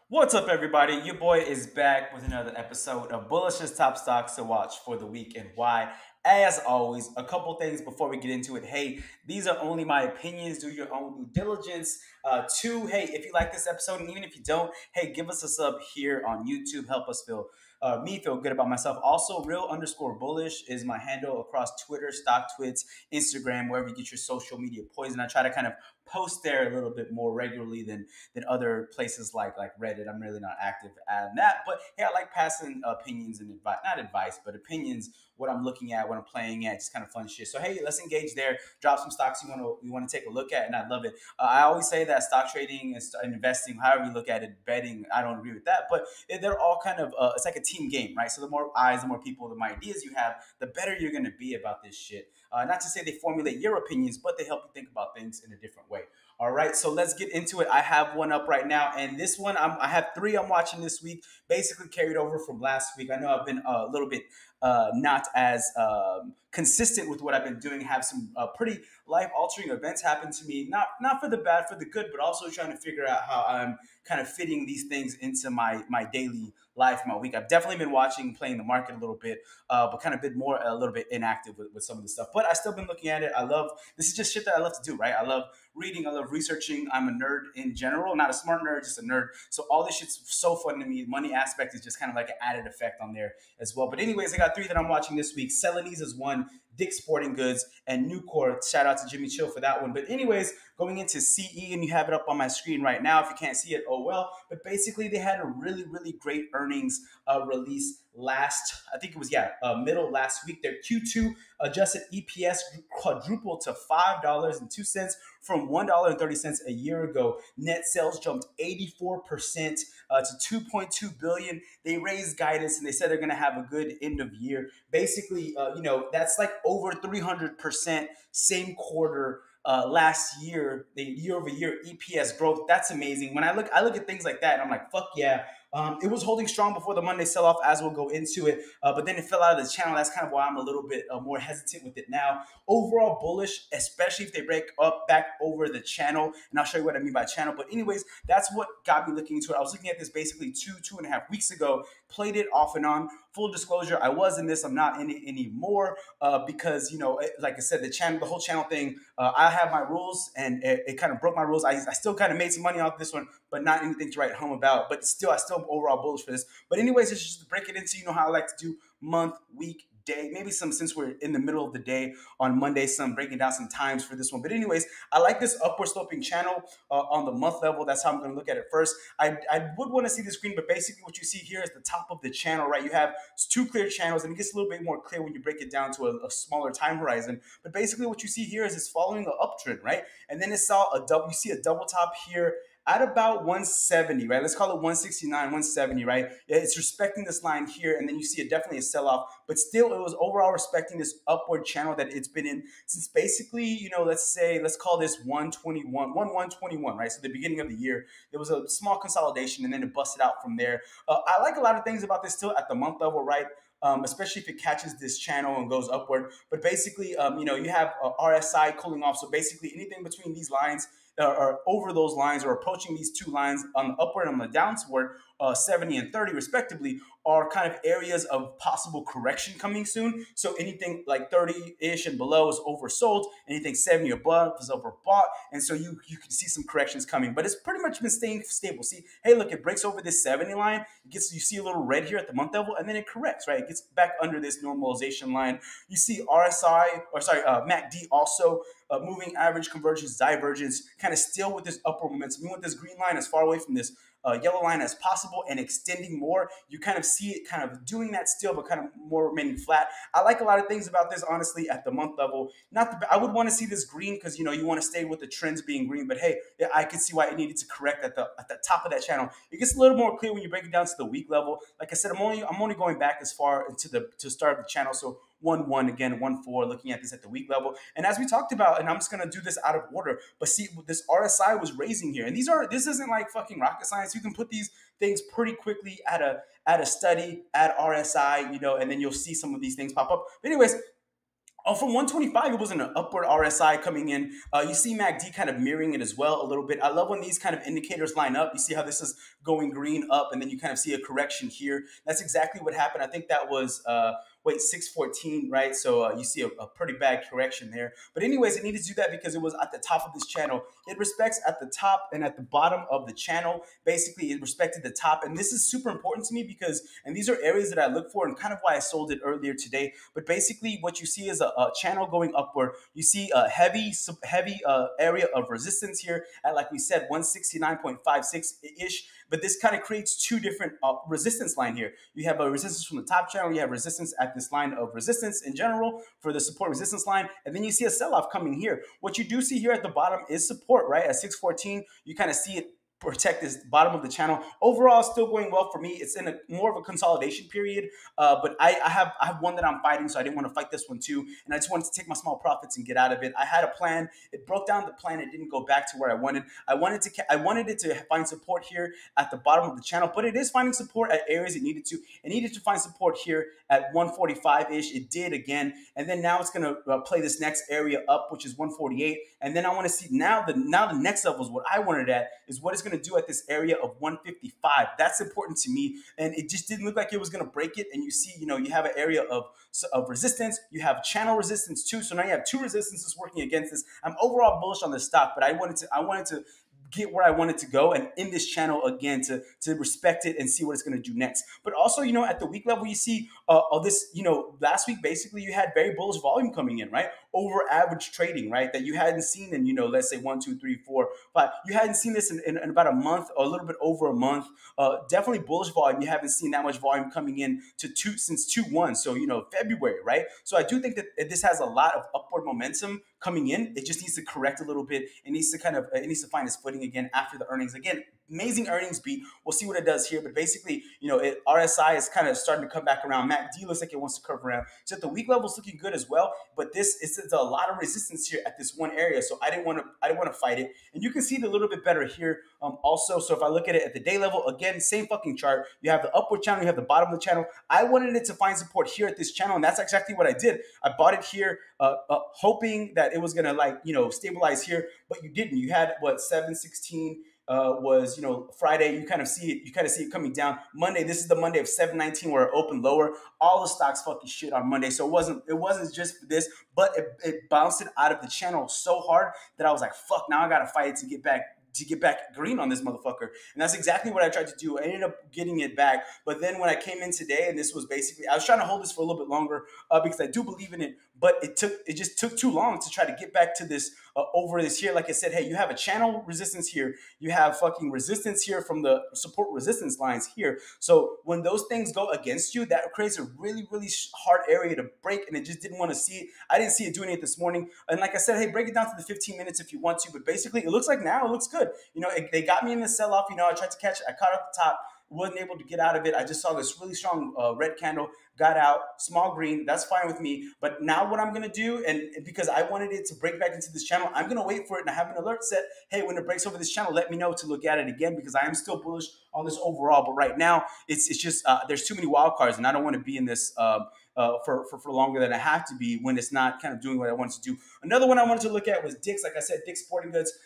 What's up, everybody? Your boy is back with another episode of Bullish's Top Stocks to Watch for the Week and Why. As always, a couple things before we get into it. Hey, these are only my opinions. Do your own due diligence. Two, hey, if you like this episode, and even if you don't, hey, give us a sub here on YouTube. Help us feel me feel good about myself. Also, real underscore bullish is my handle across Twitter, Stock Twits, Instagram, wherever you get your social media poison. I try to kind of post there a little bit more regularly than other places like Reddit. I'm really not active at that, but hey, I like passing opinions and advice, not advice, but opinions. What I'm looking at, what I'm playing at, just kind of fun shit. So hey, let's engage there. Drop some stocks you want to take a look at, and I love it. I always say that stock trading and investing, however you look at it, betting, I don't agree with that, but they're all kind of it's like a team game, right? So the more eyes, the more people, the more ideas you have, the better you're going to be about this shit. Not to say they formulate your opinions, but they help you think about things in a different way. All right, so let's get into it. I have one up right now, and this one I have three I'm watching this week, basically carried over from last week. I know I've been a little bit not as consistent with what I've been doing. Have some pretty life altering events happen to me, not for the bad, for the good, but also trying to figure out how I'm kind of fitting these things into my daily life, my week. I've definitely been watching, playing the market a little bit, but kind of been more a little bit inactive with some of the stuff. But I still been looking at it. I love this is just shit that I love to do, right? I love reading, I love researching. I'm a nerd in general, not a smart nerd, just a nerd. So all this shit's so fun to me. The money aspect is just kind of like an added effect on there as well. But anyways, I got three that I'm watching this week. Celanese is one, Dick's Sporting Goods, and Nucore. Shout out to Jimmy Chill for that one. But anyways, going into CE, and you have it up on my screen right now. If you can't see it, oh well. But basically, they had a really great earnings release last, I think it was, middle last week. Their Q2 adjusted EPS quadrupled to $5.02 from $1.30 a year ago. Net sales jumped 84% to 2.2 billion. They raised guidance and they said they're going to have a good end of year. Basically, that's like over 300% same quarter last year, the year over year EPS growth. That's amazing. When I look at things like that, and I'm like, fuck yeah. It was holding strong before the Monday sell off, as we'll go into it, but then it fell out of the channel. That's kind of why I'm a little bit more hesitant with it now. Overall bullish, especially if they break up back over the channel, and I'll show you what I mean by channel. But anyways, that's what got me looking into it. I was looking at this basically two and a half weeks ago, played it off and on. Full disclosure, I was in this. I'm not in it anymore because like I said, the whole channel thing. I have my rules, and it kind of broke my rules. I still kind of made some money off this one, but not anything to write home about. But still, I still am overall bullish for this. But anyways, it's just to break it into how I like to do month, week, day, maybe some since we're in the middle of the day on Monday, some breaking down some times for this one. But anyways, I like this upward sloping channel on the month level. That's how I'm going to look at it first. I would want to see the screen, but basically what you see here is the top of the channel, right? You have two clear channels, and it gets a little bit more clear when you break it down to a smaller time horizon. But basically what you see here is it's following an uptrend, right? And then you see a double top here at about 170, right? Let's call it 169, 170, right? It's respecting this line here, and then you see definitely a sell-off, but still it was overall respecting this upward channel that it's been in since basically, let's call this 121, right? So the beginning of the year, there was a small consolidation, and then it busted out from there. I like a lot of things about this still at the month level, right? Especially if it catches this channel and goes upward. But basically, you have RSI cooling off. So basically anything between these lines or over those lines or approaching these two lines on the upward and on the downward, 70 and 30 respectively, are kind of areas of possible correction coming soon. So anything like 30-ish and below is oversold. Anything 70 above is overbought. And so you can see some corrections coming. But it's pretty much been staying stable. See, hey, look, it breaks over this 70 line. You see a little red here at the month level, and then it corrects, right? It gets back under this normalization line. You see MACD also moving average convergence, divergence, kind of still with this upward momentum. You want this green line as far away from this yellow line as possible and extending more. You kind of see it kind of doing that still, but kind of more remaining flat. I like a lot of things about this, honestly, at the month level. I would want to see this green because, you want to stay with the trends being green. But hey, I could see why it needed to correct at the top of that channel. It gets a little more clear when you break it down to the week level. Like I said, I'm only going back as far to start of the channel. So 1-1 again, 1-4, looking at this at the week level. And as we talked about, and I'm just gonna do this out of order, but see, this RSI was raising here. And this isn't like fucking rocket science. You can put these things pretty quickly at a study, at RSI, and then you'll see some of these things pop up. But anyways, From 125, it was an upward RSI coming in. You see MACD kind of mirroring it as well a little bit. I love when these kind of indicators line up. You see how this is going green up, and then you kind of see a correction here. That's exactly what happened. I think that was 614, right? So you see a pretty bad correction there. But anyways, it needed to do that because it was at the top of this channel. It respects at the top and at the bottom of the channel. Basically, it respected the top, and this is super important to me because, and these are areas that I look for, and kind of why I sold it earlier today. But basically, what you see is a channel going upward. You see a heavy area of resistance here at, like we said, 169.56 ish. But this kind of creates two different resistance line here. You have a resistance from the top channel. You have resistance at this line of resistance in general for the support resistance line. And then you see a sell-off coming here. What you do see here at the bottom is support, right? At 614, you kind of see it protect this bottom of the channel. Overall, still going well for me. It's in a more of a consolidation period, but I have one that I'm fighting, so I didn't want to fight this one too, and I just wanted to take my small profits and get out of it. I had a plan. It broke down the plan. It didn't go back to where I wanted. I wanted it to find support here at the bottom of the channel, but it is finding support at areas it needed to. It needed to find support here at 145 ish. It did again, and then now it's going to play this next area up, which is 148, and then I want to see now the next level is what I wanted at is what is going to do at this area of 155. That's important to me, and it just didn't look like it was going to break it. And you see, you have an area of resistance. You have channel resistance too. So now you have two resistances working against this. I'm overall bullish on this stock, but I wanted to get where I wanted to go and in this channel again to respect it and see what it's going to do next. But also, at the week level, you see this, last week, basically you had very bullish volume coming in, right? Over average trading, right? That you hadn't seen in, let's say 1, 2, 3, 4, 5. You hadn't seen this in about a month or a little bit over a month. Definitely bullish volume. You haven't seen that much volume coming in since 2/1. So, February, right? So I do think that this has a lot of upward momentum coming in. It just needs to correct a little bit. It needs to find its footing again after the earnings. Again, amazing earnings beat. We'll see what it does here. But basically, RSI is kind of starting to come back around. MACD looks like it wants to curve around. So at the week level, it's looking good as well. But it's a lot of resistance here at this one area. So I didn't want to fight it. And you can see it a little bit better here. Also, so if I look at it at the day level, again, same fucking chart. You have the upward channel, you have the bottom of the channel. I wanted it to find support here at this channel, and that's exactly what I did. I bought it here, hoping that it was gonna stabilize here, but you didn't. You had 716 was Friday. You kind of see it coming down. Monday, this is the Monday of 719 where it opened lower. All the stocks fucking shit on Monday, so it wasn't just for this, but it bounced it out of the channel so hard that I was like, fuck, now I gotta fight it to get back green on this motherfucker. And that's exactly what I tried to do. I ended up getting it back. But then when I came in today, and this was basically, I was trying to hold this for a little bit longer because I do believe in it, but it just took too long to try to get back to this over this here. Like I said, hey, you have a channel resistance here. You have fucking resistance here from the support resistance lines here. So when those things go against you, that creates a really, really hard area to break, and it just didn't want to see it. I didn't see it doing it this morning. And like I said, hey, break it down to the 15 minutes if you want to. But basically, it looks like now it looks good. They got me in the sell-off. I tried to catch it. I caught at the top. Wasn't able to get out of it. I just saw this really strong red candle, got out, small green. That's fine with me. But now what I'm going to do, and because I wanted it to break back into this channel, I'm going to wait for it and I have an alert set. Hey, when it breaks over this channel, let me know to look at it again because I am still bullish on this overall. But right now, it's just there's too many wild cards, and I don't want to be in this for longer than I have to be when it's not kind of doing what I wanted to do. Another one I wanted to look at was Dick's. Like I said, Dick's Sporting Goods.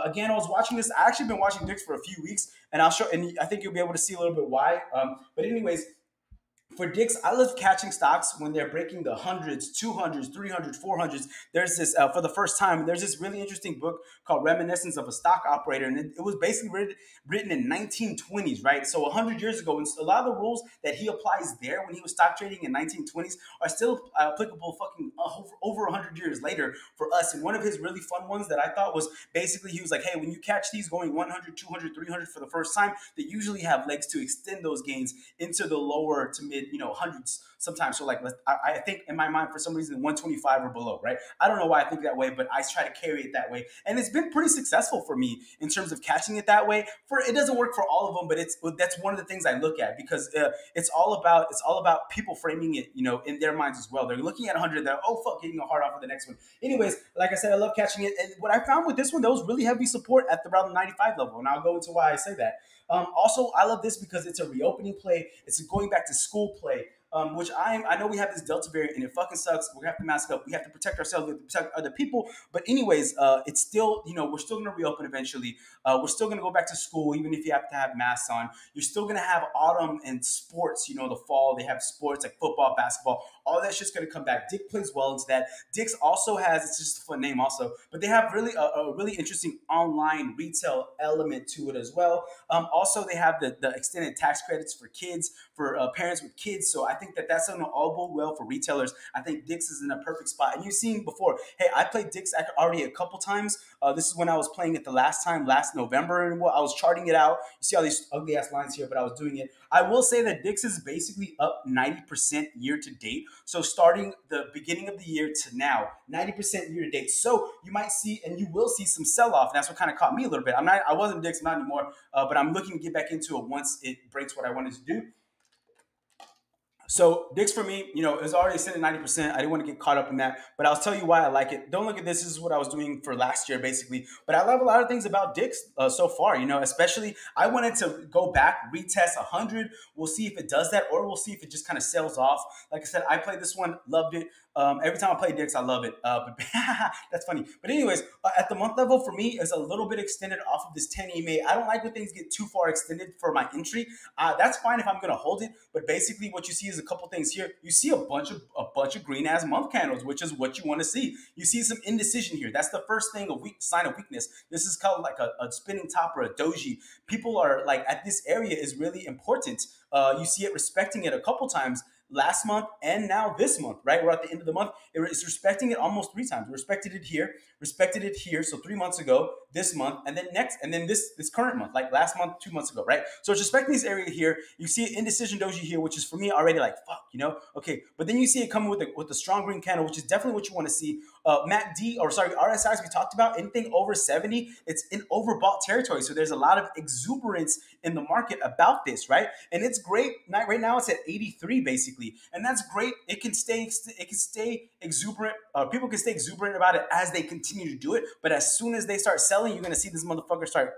Again, I was watching this. I actually been watching Dick's for a few weeks, and I'll show. And I think you'll be able to see a little bit why. But anyways, for Dick's, I love catching stocks when they're breaking the hundreds, 200s, 300s, 400s. There's this, for the first time, there's this really interesting book called Reminiscence of a Stock Operator. And it was basically written in 1920s, right? So 100 years ago. And a lot of the rules that he applies there when he was stock trading in 1920s are still applicable fucking over 100 years later for us. And one of his really fun ones that I thought was basically, he was like, hey, when you catch these going 100, 200, 300 for the first time, they usually have legs to extend those gains into the lower to mid hundreds sometimes. So like, I think in my mind, for some reason, 125 or below, right? I don't know why I think that way, but I try to carry it that way. And it's been pretty successful for me in terms of catching it that way. It doesn't work for all of them, but that's one of the things I look at because it's all about people framing it, in their minds as well. They're looking at 100, they're, oh, fuck, getting a hard off of the next one. Anyways, like I said, I love catching it. And what I found with this one, there was really heavy support at around the 95 level. And I'll go into why I say that. Also, I love this because it's a reopening play. It's a going back to school play. which I know we have this Delta variant and it fucking sucks. We have to mask up. We have to protect ourselves. We have to protect other people. But anyways, it's still, we're still going to reopen eventually. We're still going to go back to school, even if you have to have masks on. You're still going to have autumn and sports. The fall, they have sports like football, basketball. All that shit's going to come back. Dick plays well into that. Dick's also has, it's just a fun name also, but they have really a really interesting online retail element to it as well. Also, they have the extended tax credits for kids, for parents with kids. So I think that that's going to all bode well for retailers. I think Dick's is in a perfect spot. And you've seen before, hey, I played Dick's already a couple times. This is when I was playing it the last time, last November, and I was charting it out. You see all these ugly ass lines here, but I was doing it. I will say that Dick's is basically up 90% year to date. So starting the beginning of the year to now, 90% year to date. So you might see, and you will see some sell off. And that's what kind of caught me a little bit. I wasn't Dick's, not anymore, but I'm looking to get back into it once it breaks what I wanted to do. So Dick's for me, is already sitting at 90%. I didn't want to get caught up in that, but I'll tell you why I like it. Don't look at this. This is what I was doing for last year, basically. But I love a lot of things about Dick's so far. Especially I wanted to go back, retest 100. We'll see if it does that, or we'll see if it just kind of sells off. Like I said, I played this one, loved it. Every time I play Dick's, I love it. But that's funny. But anyways, at the month level for me is a little bit extended off of this 10 EMA. I don't like when things get too far extended for my entry. That's fine if I'm going to hold it. But basically, what you see is a couple things here. You see a bunch of green ass month candles, which is what you want to see. You see some indecision here. That's the first thing, sign of weakness. This is called like a spinning top or a doji. People are like, at this area is really important. You see it respecting it a couple times last month and now this month, right? We're at the end of the month. It's respecting it almost three times. We respected it here. So 3 months ago, this month, and then next, and then this current month, like last month, 2 months ago, right? So it's respecting this area here. You see an indecision doji here, which is for me already like, fuck, Okay. But then you see it coming with a strong green candle, which is definitely what you want to see. RSIs we talked about, anything over 70, it's in overbought territory. So there's a lot of exuberance in the market about this, right? And it's great. Right now it's at 83 basically. And that's great. It can stay exuberant. People can stay exuberant about it as they continue to do it. But as soon as they start selling, you're going to see this motherfucker start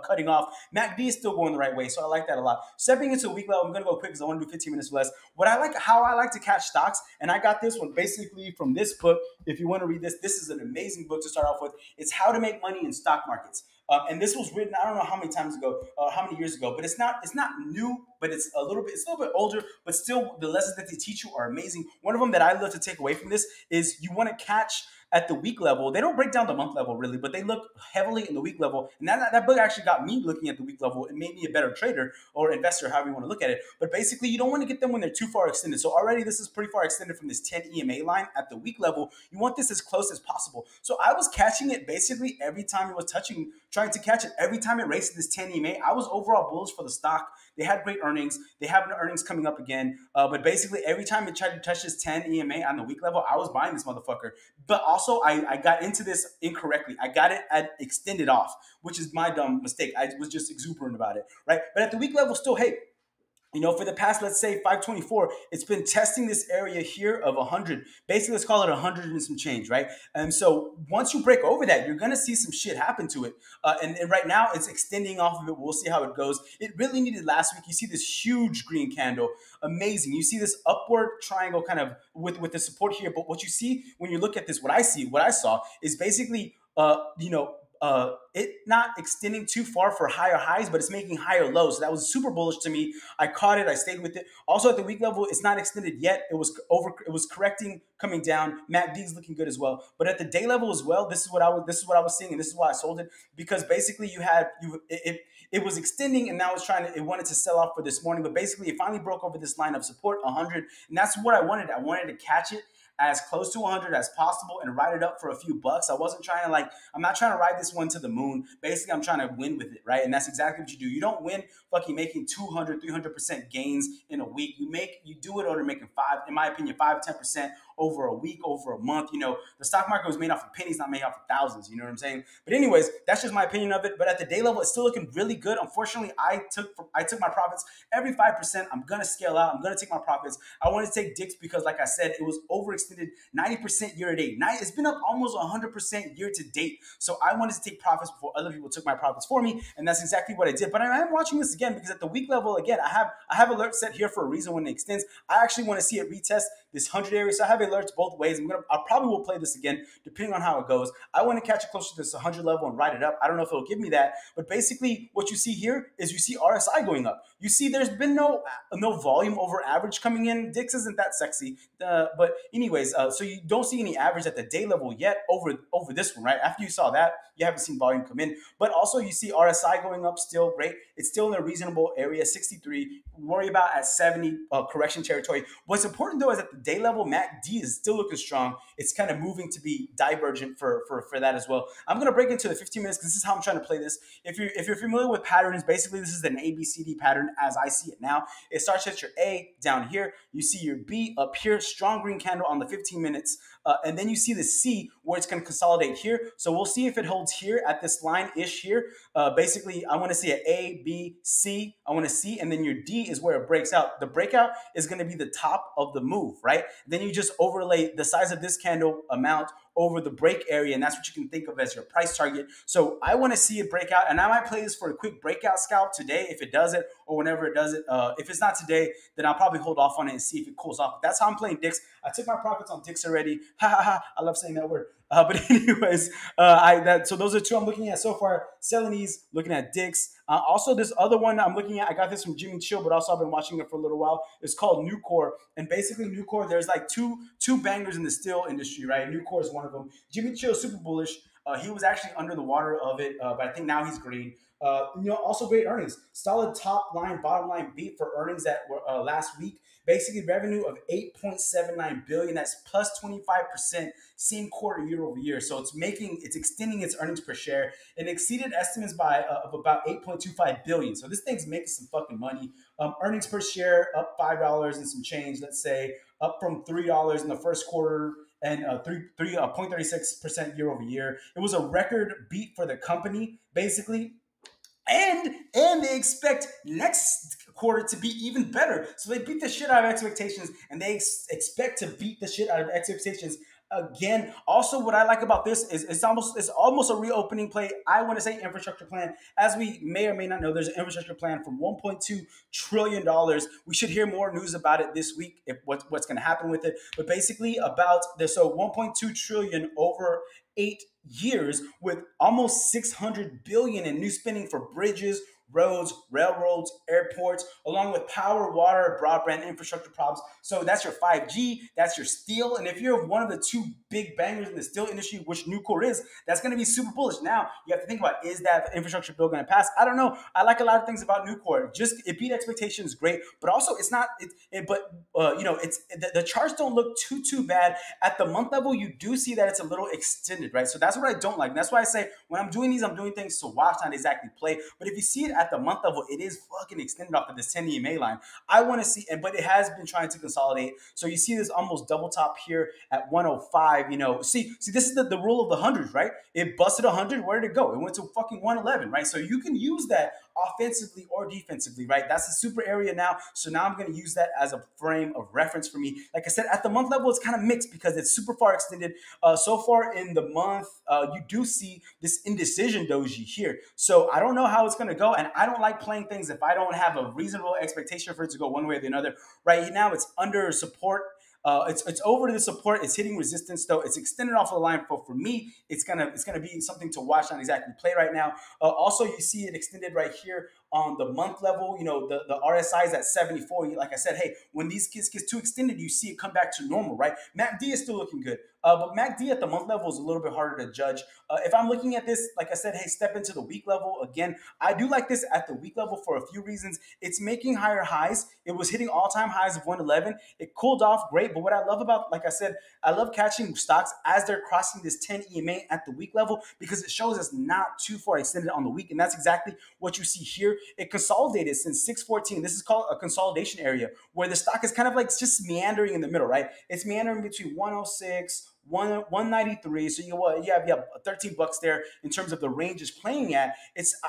cutting off. MACD is still going the right way. So I like that a lot. Stepping into a week level, I'm going to go quick because I want to do 15 minutes or less. How I like to catch stocks, and I got this one basically from this book. If you want to read this is an amazing book to start off with. It's How to Make Money in Stock Markets. And this was written, I don't know how many times ago, how many years ago, but it's not new, but it's a little bit older, but still the lessons that they teach you are amazing. One of them that I love to take away from this is you want to catch at the week level. They don't break down the month level really, but they look heavily in the week level. And that book actually got me looking at the week level. It made me a better trader or investor, however you want to look at it. But basically, you don't want to get them when they're too far extended. So already this is pretty far extended from this 10 EMA line at the week level. You want this as close as possible. So I was catching it basically every time it was trying to catch it. Every time it raced this 10 EMA, I was overall bullish for the stock. They had great earnings. They have earnings coming up again. But basically, every time it tried to touch this 10 EMA on the week level, I was buying this motherfucker. But also, I got into this incorrectly. I got it at extended off, which is my dumb mistake. I was just exuberant about it, right? But at the week level, still, hey, for the past, let's say 524, it's been testing this area here of 100. Basically, let's call it 100 and some change, right? And so once you break over that, you're going to see some shit happen to it. And right now, it's extending off of it. We'll see how it goes. It really needed last week. You see this huge green candle. Amazing. You see this upward triangle kind of with the support here. But what you see when you look at this, what I saw is basically, it not extending too far for higher highs, but it's making higher lows. So that was super bullish to me. I caught it. I stayed with it. Also at the week level, it's not extended yet. It was correcting, coming down. MACD is looking good as well. But at the day level as well, this is what I was seeing, and this is why I sold it, because basically it was extending, and now it wanted to sell off for this morning. But basically, it finally broke over this line of support, 100, and that's what I wanted. I wanted to catch it as close to 100 as possible and ride it up for a few bucks. I'm not trying to ride this one to the moon. Basically, I'm trying to win with it, right? And that's exactly what you do. You don't win fucking making 200, 300% gains in a week. You do it over making in my opinion, 5-10% over a week, over a month. The stock market was made off of pennies, not made off of thousands. You know what I'm saying? But anyways, that's just my opinion of it. But at the day level, it's still looking really good. Unfortunately, I took my profits every 5%. I'm going to scale out. I'm going to take my profits. I wanted to take Dick's because, like I said, it was overextended extended 90% year to date. It's been up almost 100% year to date. So I wanted to take profits before other people took my profits for me, and that's exactly what I did. But I am watching this again because at the week level, again, I have alerts set here for a reason when it extends. I actually want to see it retest this 100 area. So I have alerts both ways. I probably will play this again depending on how it goes. I want to catch it closer to this 100 level and ride it up. I don't know if it'll give me that, but basically what you see here is you see RSI going up. You see there's been no volume over average coming in. Dix isn't that sexy, but anyways, so you don't see any average at the day level yet over this one, right? After you saw that, you haven't seen volume come in, but also you see RSI going up still. Great, it's still in a reasonable area, 63. Worry about at 70 correction territory. What's important though is at the day level, MACD is still looking strong. It's kind of moving to be divergent for that as well. I'm gonna break into the 15 minutes because this is how I'm trying to play this. If you're familiar with patterns, basically this is an ABCD pattern as I see it now. It starts at your A down here. You see your B up here, strong green candle on the 15 minutes. And then you see the C where it's going to consolidate here. So we'll see if it holds here at this line-ish here. Basically, I want to see an A, B, C. I want to see, and then your D is where it breaks out. The breakout is going to be the top of the move, right? Then you just overlay the size of this candle amount over the break area, and that's what you can think of as your price target. So I want to see it break out, and I might play this for a quick breakout scalp today if it does it, or whenever it does it. If it's not today, then I'll probably hold off on it and see if it cools off. But that's how I'm playing Dix. I took my profits on Dix already. Ha ha ha! I love saying that word. But anyways, so those are two I'm looking at so far. Celanese, looking at Dix. Also, this other one I'm looking at, I got this from Jimmy Chill, but also I've been watching it for a little while. It's called Nucore, and basically Nucore, there's like two bangers in the steel industry, right? Nucore is one of them. Jimmy Chill is super bullish. He was actually under the water of it, but I think now he's green. Also great earnings. Solid top line, bottom line beat for earnings that were last week. Basically, revenue of 8.79 billion. That's plus 25% same quarter year over year. So it's extending its earnings per share. It exceeded estimates by of about 8.25 billion. So this thing's making some fucking money. Earnings per share up $5 and some change. Let's say up from $3 in the first quarter and 0.36% year over year. It was a record beat for the company, basically. And they expect next quarter to be even better. So they beat the shit out of expectations, and they expect to beat the shit out of expectations again. Also, what I like about this is it's almost a reopening play. I want to say infrastructure plan. As we may or may not know, there's an infrastructure plan for $1.2 trillion. We should hear more news about it this week, if what's going to happen with it. But basically about this, so 1.2 trillion over 8 years with almost 600 billion in new spending for bridges, roads, railroads, airports, along with power, water, broadband infrastructure problems. So that's your 5G, that's your steel. And if you're one of the two big bangers in the steel industry, which Nucore is, that's going to be super bullish. Now, you have to think about, is that infrastructure bill going to pass? I don't know. I like a lot of things about Nucore. Just, it beat expectations, great. But also, it's not, the charts don't look too bad. At the month level, you do see that it's a little extended, right? So that's what I don't like. And that's why I say, when I'm doing these, I'm doing things to watch, not exactly play. But if you see it at the month level, it is fucking extended off of this 10 EMA line. I want to see, but it has been trying to consolidate. So you see this almost double top here at 105. See, this is the rule of the hundreds, right? It busted 100. Where did it go? It went to fucking 111, right? So you can use that offensively or defensively, right? That's the super area now. So now I'm going to use that as a frame of reference for me. Like I said, at the month level, it's kind of mixed because it's super far extended. So far in the month, you do see this indecision doji here. So I don't know how it's going to go, and I don't like playing things if I don't have a reasonable expectation for it to go one way or the other. Right now, it's under support. It's over to the support. It's hitting resistance though. It's extended off the line. For me, it's gonna be something to watch, not exactly play right now. Also, you see it extended right here on the month level. The RSI is at 74. Like I said, hey, when these kids get too extended, you see it come back to normal, right? MACD is still looking good. But MACD at the month level is a little bit harder to judge. If I'm looking at this, like I said, hey, step into the week level. Again, I do like this at the week level for a few reasons. It's making higher highs. It was hitting all-time highs of 111. It cooled off great. But what I love about, like I said, I love catching stocks as they're crossing this 10 EMA at the week level because it shows it's not too far extended on the week. And that's exactly what you see here. It consolidated since 614. This is called a consolidation area where the stock is kind of like just meandering in the middle, right? It's meandering between 106, 193. So you have 13 bucks there in terms of the range is playing at.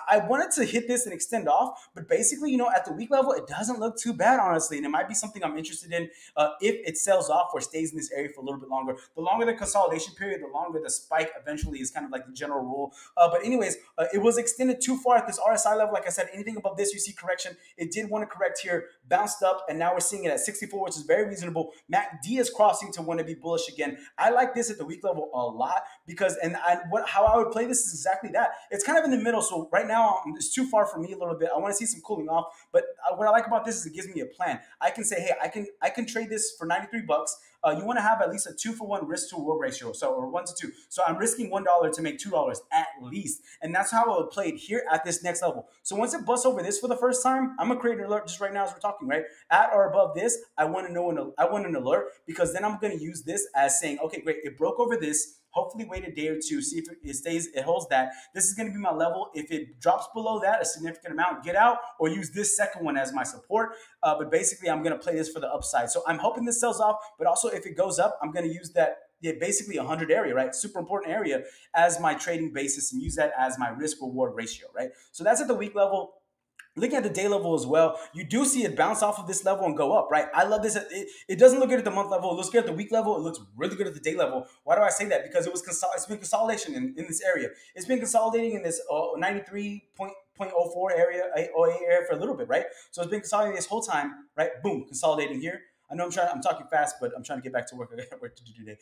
I wanted to hit this and extend off, but basically, at the week level, it doesn't look too bad, honestly, and it might be something I'm interested in if it sells off or stays in this area for a little bit longer. The longer the consolidation period, the longer the spike eventually is kind of like the general rule. But anyways, it was extended too far at this RSI level. Like I said, anything above this, you see correction. It did want to correct here, bounced up, and now we're seeing it at 64, which is very reasonable. MACD is crossing to want to be bullish again. I like this at the week level a lot because, how I would play this is exactly that. It's kind of in the middle. So right now, it's too far for me a little bit. I want to see some cooling off. But what I like about this is it gives me a plan. I can say, hey, I can trade this for 93 bucks. You want to have at least a 2-for-1 risk to reward ratio, or 1 to 2. So I'm risking $1 to make $2 at least, and that's how I would play it here at this next level. So once it busts over this for the first time, I'm gonna create an alert just right now as we're talking. Right at or above this, I want an alert because then I'm gonna use this as saying, okay, great, it broke over this. Hopefully wait a day or two, see if it holds that. This is going to be my level. If it drops below that a significant amount, get out or use this second one as my support. But basically, I'm going to play this for the upside. So I'm hoping this sells off, but also if it goes up, I'm going to use that, basically 100 area, right? Super important area as my trading basis and use that as my risk reward ratio, right? So that's at the week level. Looking at the day level as well, you do see it bounce off of this level and go up, right? I love this. It doesn't look good at the month level. It looks good at the week level. It looks really good at the day level. Why do I say that? Because it's been consolidation in this area. It's been consolidating in this 93.04 area for a little bit, right? So it's been consolidating this whole time, right? Boom, consolidating here. I know I'm talking fast, but I'm trying to get back to work. I got work to do today.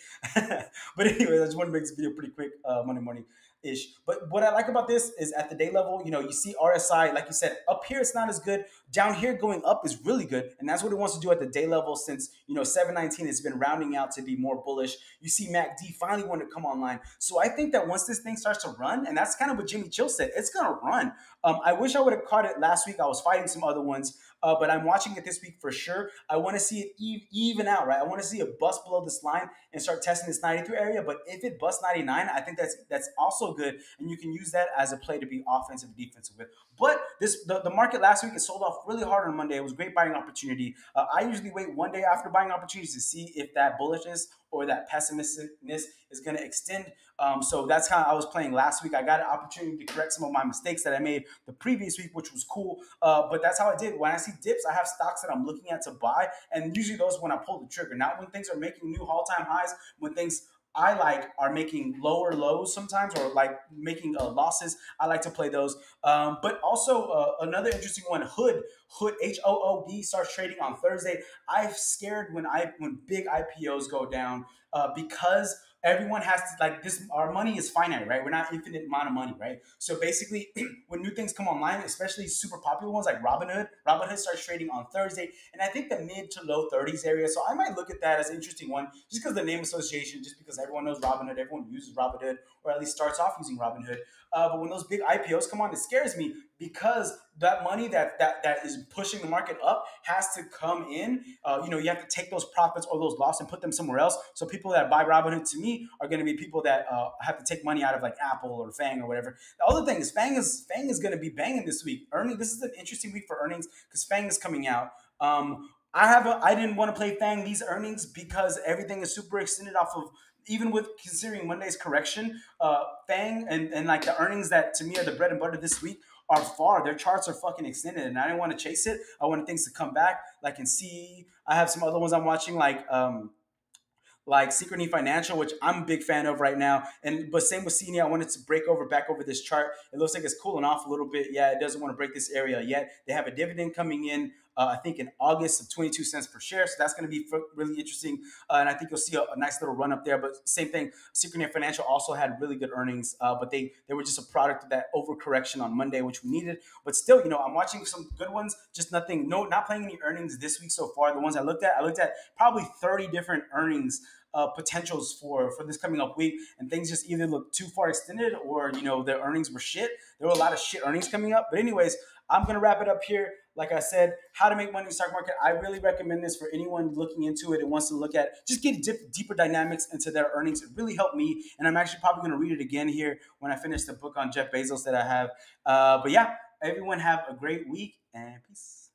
But anyways, I just want to make this video pretty quick, Monday morning ish. But what I like about this is at the day level, you see RSI, like you said, up here it's not as good. Down here going up is really good, and that's what it wants to do at the day level. Since 719 has been rounding out to be more bullish. You see MACD finally want to come online. So I think that once this thing starts to run, and that's kind of what Jimmy Chill said, it's gonna run. I wish I would have caught it last week. I was fighting some other ones. But I'm watching it this week for sure. I want to see it even out, right? I want to see it bust below this line and start testing this 93 area. But if it busts 99, I think that's also good, and you can use that as a play to be offensive and defensive with. But the market last week, it sold off really hard on Monday. It was a great buying opportunity. I usually wait one day after buying opportunities to see if that bullishness or that pessimisticness is going to extend. So that's how I was playing last week. I got an opportunity to correct some of my mistakes that I made the previous week, which was cool. But that's how I did. When I see dips, I have stocks that I'm looking at to buy, and usually those when I pull the trigger. Not when things are making new all-time highs, when things I like are making lower lows sometimes, or like making losses. I like to play those. But also another interesting one, Hood HOOD starts trading on Thursday. I'm scared when big IPOs go down because everyone has to, like, this. Our money is finite, right? We're not infinite amount of money, right? So basically, when new things come online, especially super popular ones like Robinhood starts trading on Thursday, and I think the mid to low 30s area. So I might look at that as an interesting one, just because the name association, just because everyone knows Robinhood, everyone uses Robinhood, or at least starts off using Robinhood. But when those big IPOs come on, it scares me because that money that is pushing the market up has to come in. You have to take those profits or those losses and put them somewhere else. So people that buy Robinhood, to me, are going to be people that have to take money out of like Apple or Fang or whatever. The other thing is Fang is going to be banging this week. This is an interesting week for earnings because Fang is coming out. I didn't want to play Fang these earnings because everything is super extended off of, even with considering Monday's correction, Fang and like the earnings that to me are the bread and butter this week are far. Their charts are fucking extended, and I didn't want to chase it. I wanted things to come back. Like in CE, I have some other ones I'm watching, like Synchrony Financial, which I'm a big fan of right now. But same with CNE, I wanted to back over this chart. It looks like it's cooling off a little bit. Yeah, it doesn't want to break this area yet. They have a dividend coming in, I think in August, of 22 cents per share. So that's going to be really interesting. And I think you'll see a nice little run up there. But same thing, Synchrony Financial also had really good earnings, but they were just a product of that overcorrection on Monday, which we needed. But still, I'm watching some good ones, just nothing, not playing any earnings this week so far. The ones I looked at probably 30 different earnings potentials for this coming up week, and things just either look too far extended or their earnings were shit. There were a lot of shit earnings coming up. But anyways, I'm gonna wrap it up here. Like I said, how to make money in the stock market. I really recommend this for anyone looking into it and wants to look at just get deeper dynamics into their earnings. It really helped me, and I'm actually probably going to read it again here when I finish the book on Jeff Bezos that I have. But yeah, everyone have a great week and peace.